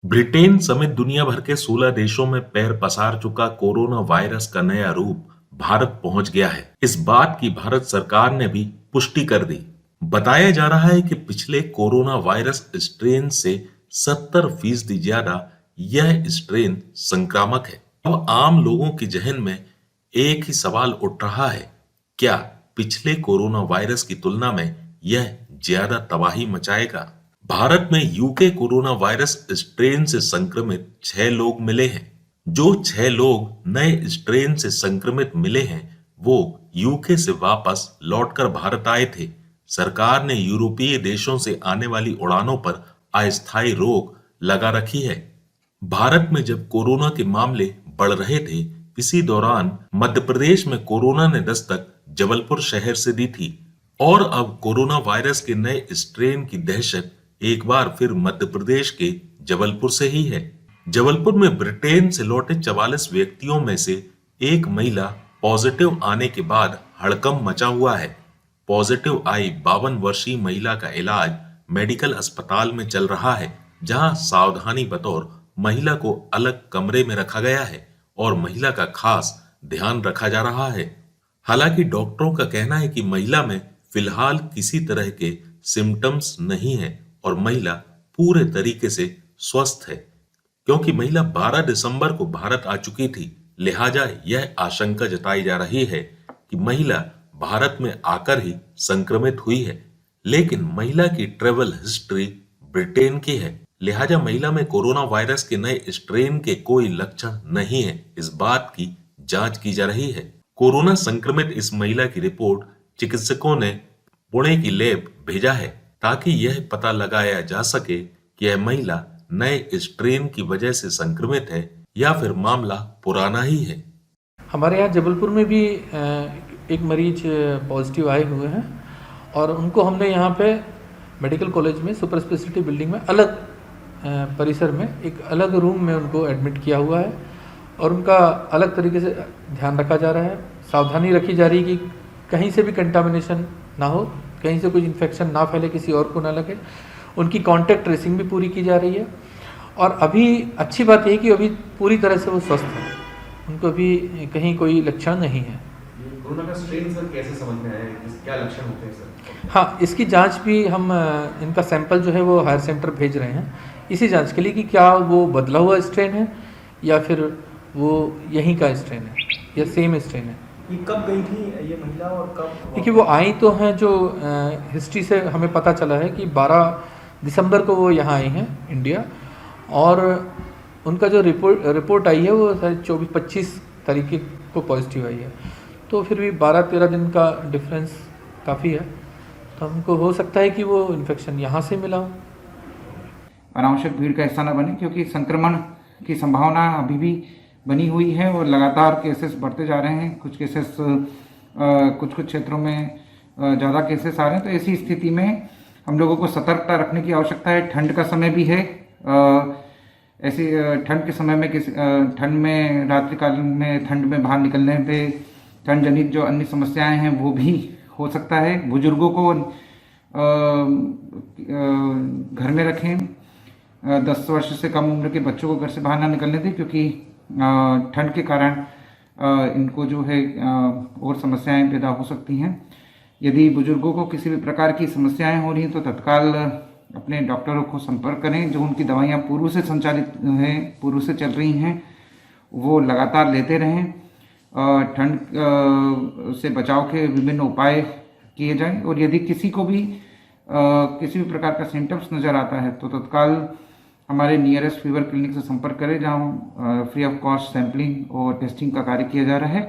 Britain समेत दुनिया भर के 16 देशों में पैर पसार चुका कोरोना वायरस का नया रूप भारत पहुंच गया है। इस बात की भारत सरकार ने भी पुष्टि कर दी। बताया जा रहा है कि पिछले कोरोना वायरस स्ट्रेन से 70% ज्यादा यह स्ट्रेन संक्रामक है। अब आम लोगों की जहन में एक ही सवाल उठ रहा है, क्या पिछले कोरोना वायरस की तुलना में यह ज्यादा तबाही मचाएगा? भारत में यूके कोरोना वायरस स्ट्रेन से संक्रमित 6 लोग मिले हैं। जो 6 लोग नए स्ट्रेन से संक्रमित मिले हैं, वो यूके से वापस लौटकर भारत आए थे। सरकार ने यूरोपीय देशों से आने वाली उड़ानों पर अस्थायी रोक लगा रखी है। भारत में जब कोरोना के मामले बढ़ रहे थे, इसी दौरान मध्य प्रदेश में कोरोना ने दस्तक जबलपुर शहर से दी थी। और अब कोरोना वायरस के नए स्ट्रेन की दहशत एक बार फिर मध्य प्रदेश के जबलपुर से ही है। जबलपुर में ब्रिटेन से लौटे 44 व्यक्तियों में से एक महिला पॉजिटिव आने के बाद हड़कंप मचा हुआ है। पॉजिटिव आई 52 वर्षीय महिला का इलाज मेडिकल अस्पताल में चल रहा है, जहां सावधानी बतौर महिला को अलग कमरे में रखा गया है और महिला का खास ध्यान रखा जा रहा है। हालांकि डॉक्टरों का कहना है कि महिला में फिलहाल किसी तरह के सिम्टम्स नहीं है और महिला पूरे तरीके से स्वस्थ है। क्योंकि महिला 12 दिसंबर को भारत आ चुकी थी, लिहाजा यह आशंका जताई जा रही है कि महिला भारत में आकर ही संक्रमित हुई है। लेकिन महिला की ट्रेवल हिस्ट्री ब्रिटेन की है, लिहाजा महिला में कोरोना वायरस के नए स्ट्रेन के कोई लक्षण नहीं है। इस बात की जांच की जा रही है। कोरोना संक्रमित इस महिला की रिपोर्ट चिकित्सकों ने पुणे की लैब भेजा है, ताकि यह पता लगाया जा सके कि यह महिला नए स्ट्रेन की वजह से संक्रमित है या फिर मामला पुराना ही है। हमारे यहाँ जबलपुर में भी एक मरीज पॉजिटिव आए हुए हैं और उनको हमने यहाँ पे मेडिकल कॉलेज में सुपर स्पेशलिटी बिल्डिंग में अलग परिसर में एक अलग रूम में उनको एडमिट किया हुआ है और उनका अलग तरीके से ध्यान रखा जा रहा है। सावधानी रखी जा रही है कि कहीं से भी कंटामिनेशन ना हो, कहीं से कुछ इन्फेक्शन ना फैले, किसी और को ना लगे। उनकी कॉन्टैक्ट ट्रेसिंग भी पूरी की जा रही है और अभी अच्छी बात यह है कि अभी पूरी तरह से वो स्वस्थ है, उनको अभी कहीं कोई लक्षण नहीं है। कोरोना का स्ट्रेन सर कैसे समझ में आया, क्या लक्षण होते हैं सर? हाँ, इसकी जांच भी हम इनका सैंपल जो है वो हायर सेंटर भेज रहे हैं इसी जांच के लिए कि क्या वो बदला हुआ स्ट्रेन है या फिर वो यहीं का स्ट्रेन है या सेम स्ट्रेन है। ये कब गई थी ये महिला और कब? देखिए, वो आई तो हैं, जो हिस्ट्री से हमें पता चला है कि 12 दिसंबर को वो यहाँ आई हैं इंडिया और उनका जो रिपोर्ट आई है वो 24-25 तारीख को पॉजिटिव आई है। तो फिर भी 12-13 दिन का डिफरेंस काफ़ी है, तो हमको हो सकता है कि वो इन्फेक्शन यहाँ से मिला हो। अनावश्यक भीड़ का हिस्सा न बने, क्योंकि संक्रमण की संभावना अभी भी बनी हुई है और लगातार केसेस बढ़ते जा रहे हैं। कुछ केसेस कुछ क्षेत्रों में ज़्यादा केसेस आ रहे हैं। तो ऐसी स्थिति में हम लोगों को सतर्कता रखने की आवश्यकता है। ठंड का समय भी है। ऐसी ठंड के समय में ठंड में रात्रिकाल में ठंड में बाहर निकलने पे ठंड जनित जो अन्य समस्याएं हैं वो भी हो सकता है। बुजुर्गों को घर में रखें। 10 वर्ष से कम उम्र के बच्चों को घर से बाहर ना निकलने दें, क्योंकि ठंड के कारण इनको जो है और समस्याएं पैदा हो सकती हैं। यदि बुजुर्गों को किसी भी प्रकार की समस्याएं हो रही हैं तो तत्काल अपने डॉक्टरों को संपर्क करें। जो उनकी दवाइयां पूर्व से संचालित हैं, पूर्व से चल रही हैं, वो लगातार लेते रहें। ठंड से बचाव के विभिन्न उपाय किए जाएं और यदि किसी को भी किसी भी प्रकार का सिम्टम्स नज़र आता है तो तत्काल हमारे नियरेस्ट फीवर क्लिनिक से संपर्क करें, जहां फ्री ऑफ कॉस्ट सैंपलिंग और टेस्टिंग का कार्य किया जा रहा है।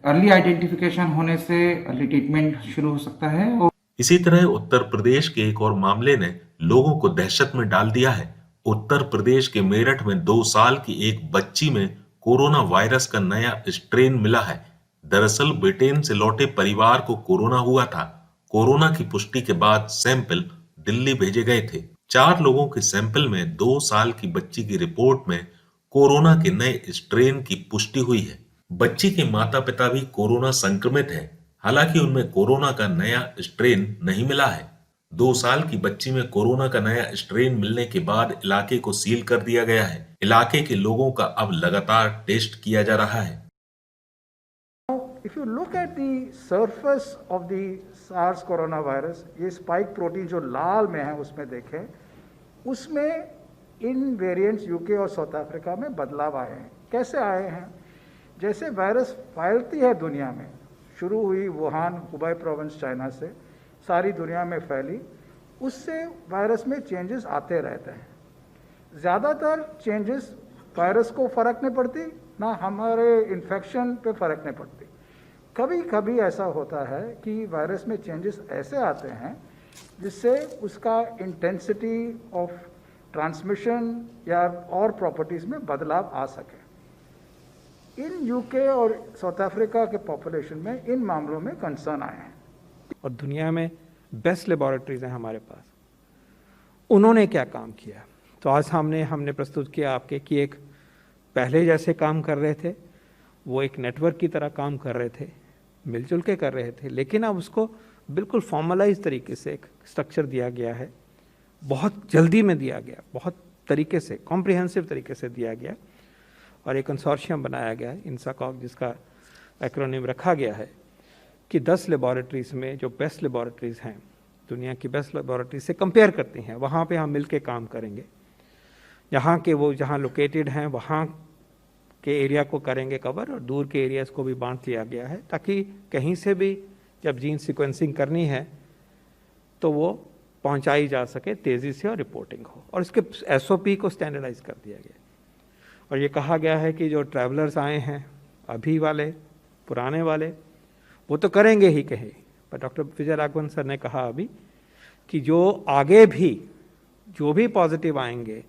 अर्ली आइडेंटिफिकेशन होने से अर्ली ट्रीटमेंट शुरू हो सकता है। इसी तरह उत्तर प्रदेश के एक और मामले ने लोगों को दहशत में डाल दिया है। उत्तर प्रदेश के मेरठ में 2 साल की एक बच्ची में कोरोना वायरस का नया स्ट्रेन मिला है। दरअसल ब्रिटेन से लौटे परिवार को कोरोना हुआ था। कोरोना की पुष्टि के बाद सैंपल दिल्ली भेजे गए थे। 4 लोगों के सैंपल में 2 साल की बच्ची की रिपोर्ट में कोरोना के नए स्ट्रेन की पुष्टि हुई है। बच्ची के माता पिता भी कोरोना संक्रमित है, हालांकि उनमें कोरोना का नया स्ट्रेन नहीं मिला है। 2 साल की बच्ची में कोरोना का नया स्ट्रेन मिलने के बाद इलाके को सील कर दिया गया है। इलाके के लोगों का अब लगातार टेस्ट किया जा रहा है। If you look at the surface of the SARS coronavirus, ये स्पाइक प्रोटीन जो लाल में है उसमें देखें, उसमें इन वेरिएंट्स यूके और साउथ अफ्रीका में बदलाव आए हैं। कैसे आए हैं? जैसे वायरस फैलती है दुनिया में, शुरू हुई वुहान हुबई प्रोविंस चाइना से, सारी दुनिया में फैली, उससे वायरस में चेंजेस आते रहते हैं। ज़्यादातर चेंजेस वायरस को फ़र्क नहीं पड़ती, ना हमारे इन्फेक्शन पे फ़र्क नहीं पड़ती। कभी कभी ऐसा होता है कि वायरस में चेंजेस ऐसे आते हैं जिससे उसका इंटेंसिटी ऑफ ट्रांसमिशन या और प्रॉपर्टीज़ में बदलाव आ सके। इन यूके और साउथ अफ्रीका के पॉपुलेशन में इन मामलों में कंसर्न आए हैं। और दुनिया में बेस्ट लेबॉरेटरीज हैं हमारे पास। उन्होंने क्या काम किया, तो आज हमने प्रस्तुत किया आपके कि एक पहले जैसे काम कर रहे थे, वो एक नेटवर्क की तरह काम कर रहे थे, मिलजुल के कर रहे थे, लेकिन अब उसको बिल्कुल फॉर्मलाइज तरीके से एक स्ट्रक्चर दिया गया है, बहुत जल्दी में दिया गया, बहुत तरीके से कॉम्प्रिहेंसिव तरीके से दिया गया, और एक कंसोर्शियम बनाया गया है इंसाकॉग, जिसका एक्रोनिम रखा गया है कि 10 लेबॉरेटरीज़ में जो बेस्ट लेबॉरेटरीज़ हैं, दुनिया की बेस्ट लेबॉरेटरीज से कंपेयर करती हैं, वहाँ पे हम मिल के काम करेंगे। यहाँ के वो जहाँ लोकेटेड हैं वहाँ के एरिया को करेंगे कवर, और दूर के एरियाज़ को भी बांट लिया गया है, ताकि कहीं से भी जब जीन सीक्वेंसिंग करनी है तो वो पहुंचाई जा सके तेज़ी से और रिपोर्टिंग हो, और इसके SOP को स्टैंडर्डाइज कर दिया गया। और ये कहा गया है कि जो ट्रैवलर्स आए हैं, अभी वाले पुराने वाले, वो तो करेंगे ही कहीं, पर डॉक्टर विजय राघवन सर ने कहा अभी कि जो आगे भी जो भी पॉजिटिव आएंगे,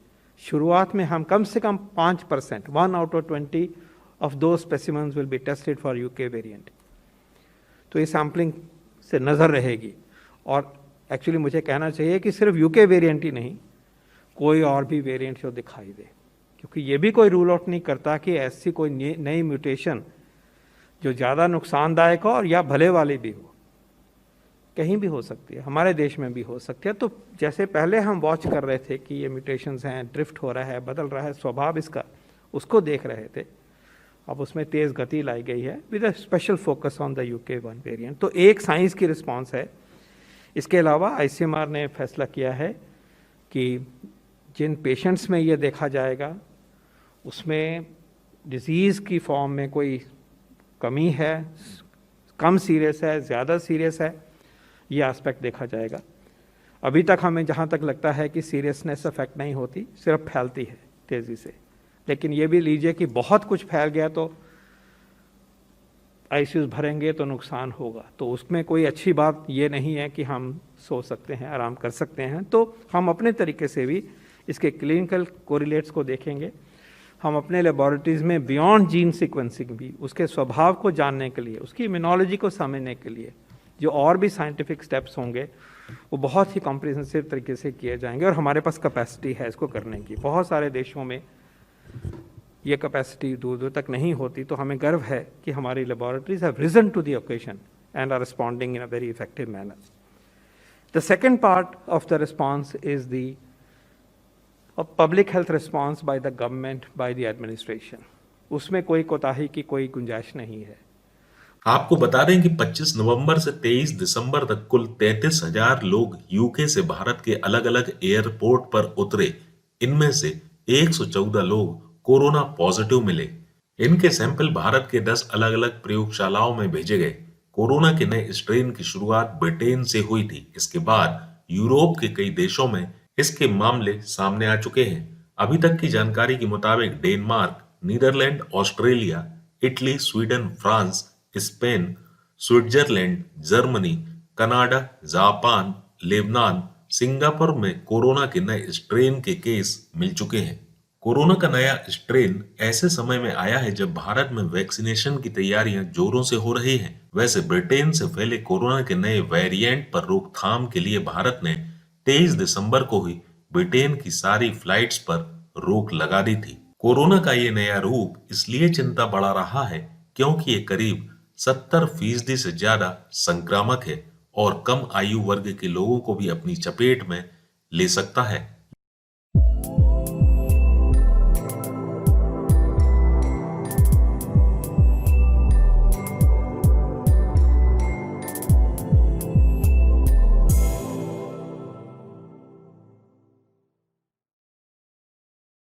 शुरुआत में हम कम से कम 5%, 1 out of 20 of those specimens will be tested for UK variant। तो ये सैम्पलिंग से नज़र रहेगी, और एक्चुअली मुझे कहना चाहिए कि सिर्फ UK वेरिएंट ही नहीं, कोई और भी वेरिएंट जो दिखाई दे, क्योंकि ये भी कोई रूल आउट नहीं करता कि ऐसी कोई नई म्यूटेशन जो ज़्यादा नुकसानदायक हो और या भले वाली भी हो, कहीं भी हो सकती है, हमारे देश में भी हो सकती है। तो जैसे पहले हम वॉच कर रहे थे कि ये म्यूटेशंस हैं, ड्रिफ्ट हो रहा है, बदल रहा है स्वभाव इसका, उसको देख रहे थे, अब उसमें तेज़ गति लाई गई है with a special focus on the UK1 variant. तो एक साइंस की रिस्पॉन्स है। इसके अलावा ICMR ने फैसला किया है कि जिन पेशेंट्स में ये देखा जाएगा उसमें डिजीज़ की फॉर्म में कोई कमी है, कम सीरियस है, ज़्यादा सीरियस है, ये एस्पेक्ट देखा जाएगा। अभी तक हमें जहाँ तक लगता है कि सीरियसनेस अफेक्ट नहीं होती, सिर्फ फैलती है तेज़ी से, लेकिन ये भी लीजिए कि बहुत कुछ फैल गया तो ICUs भरेंगे तो नुकसान होगा, तो उसमें कोई अच्छी बात ये नहीं है कि हम सो सकते हैं, आराम कर सकते हैं। तो हम अपने तरीके से भी इसके क्लिनिकल कोरिलेट्स को देखेंगे। हम अपने लेबॉरेटरीज़ में बियॉन्ड जीन सीक्वेंसिंग भी उसके स्वभाव को जानने के लिए, उसकी इम्यूनोलॉजी को समझने के लिए जो और भी साइंटिफिक स्टेप्स होंगे वो बहुत ही कॉम्प्रिहेंसिव तरीके से किए जाएंगे, और हमारे पास कैपेसिटी है इसको करने की। बहुत सारे देशों में ये कैपेसिटी दूर दूर तक नहीं होती, तो हमें गर्व है कि हमारी laboratories have risen to the occasion and are responding in a very effective manner. The second part of the response is the public health response by the government, by the administration. उसमें कोई कोताही की कोई गुंजाइश नहीं है। आपको बता दें कि 25 नवंबर से 23 दिसंबर तक कुल 33,000 लोग यूके से भारत के अलग अलग एयरपोर्ट पर उतरे। इनमें से 114 लोग कोरोना पॉजिटिव मिले। इनके सैंपल भारत के 10 अलग अलग प्रयोगशालाओं में भेजे गए। कोरोना के नए स्ट्रेन की शुरुआत ब्रिटेन से हुई थी। इसके बाद यूरोप के कई देशों में इसके मामले सामने आ चुके हैं। अभी तक की जानकारी के मुताबिक Denmark, Netherlands, Australia, Italy, Sweden, France, Spain, Switzerland, Germany, Canada, Japan, Lebanon, Singapore में कोरोना के नए स्ट्रेन के केस मिल चुके हैं। कोरोना का नया स्ट्रेन ऐसे समय में आया है जब भारत में वैक्सीनेशन की तैयारियां जोरों से हो रही हैं। वैसे ब्रिटेन से फैले कोरोना के नए वेरिएंट पर रोकथाम के लिए भारत ने 23 दिसंबर को ही ब्रिटेन की सारी फ्लाइट्स पर रोक लगा दी थी। कोरोना का ये नया रूप इसलिए चिंता बढ़ा रहा है क्योंकि ये करीब 70% से ज्यादा संक्रामक है और कम आयु वर्ग के लोगों को भी अपनी चपेट में ले सकता है।